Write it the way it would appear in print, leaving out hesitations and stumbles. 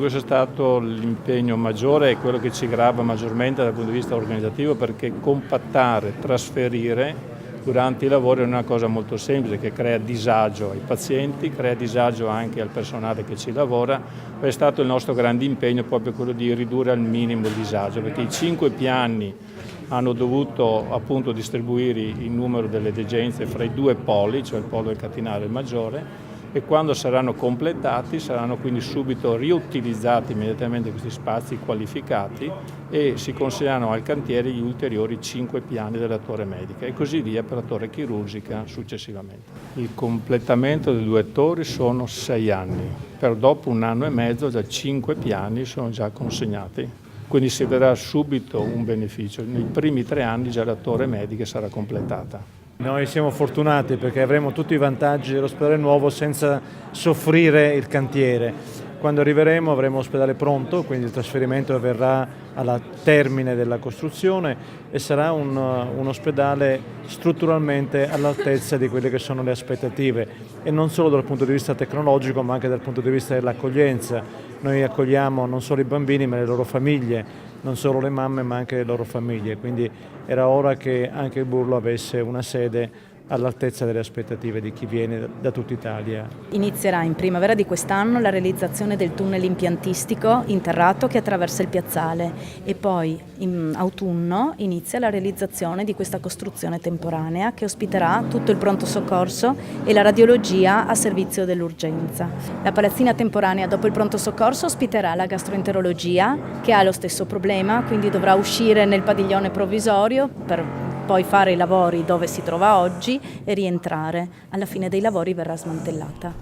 Questo è stato l'impegno maggiore e quello che ci grava maggiormente dal punto di vista organizzativo, perché compattare, trasferire durante i lavori è una cosa molto semplice che crea disagio ai pazienti, crea disagio anche al personale che ci lavora. È stato il nostro grande impegno proprio quello di ridurre al minimo il disagio, perché i 5 piani hanno dovuto appunto distribuire il numero delle degenze fra i 2 poli, cioè il polo del Catinale e il Maggiore, e quando saranno completati saranno quindi subito riutilizzati immediatamente questi spazi qualificati e si consegneranno al cantiere gli ulteriori 5 piani della torre medica e così via per la torre chirurgica successivamente. Il completamento delle 2 torri sono 6 anni, però dopo 1 anno e mezzo già 5 piani sono già consegnati. Quindi si vedrà subito un beneficio. Nei primi 3 anni già la torre medica sarà completata. Noi siamo fortunati perché avremo tutti i vantaggi dell'ospedale nuovo senza soffrire il cantiere. Quando arriveremo avremo l'ospedale pronto, quindi il trasferimento avverrà alla termine della costruzione e sarà un ospedale strutturalmente all'altezza di quelle che sono le aspettative e non solo dal punto di vista tecnologico ma anche dal punto di vista dell'accoglienza. Noi accogliamo non solo i bambini ma le loro famiglie, non solo le mamme ma anche le loro famiglie, quindi era ora che anche il Burlo avesse una sede all'altezza delle aspettative di chi viene da tutta Italia. Inizierà in primavera di quest'anno la realizzazione del tunnel impiantistico interrato che attraversa il piazzale e poi in autunno inizia la realizzazione di questa costruzione temporanea che ospiterà tutto il pronto soccorso e la radiologia a servizio dell'urgenza. La palazzina temporanea dopo il pronto soccorso ospiterà la gastroenterologia che ha lo stesso problema, quindi dovrà uscire nel padiglione provvisorio per poi fare i lavori dove si trova oggi e rientrare. Alla fine dei lavori verrà smantellata.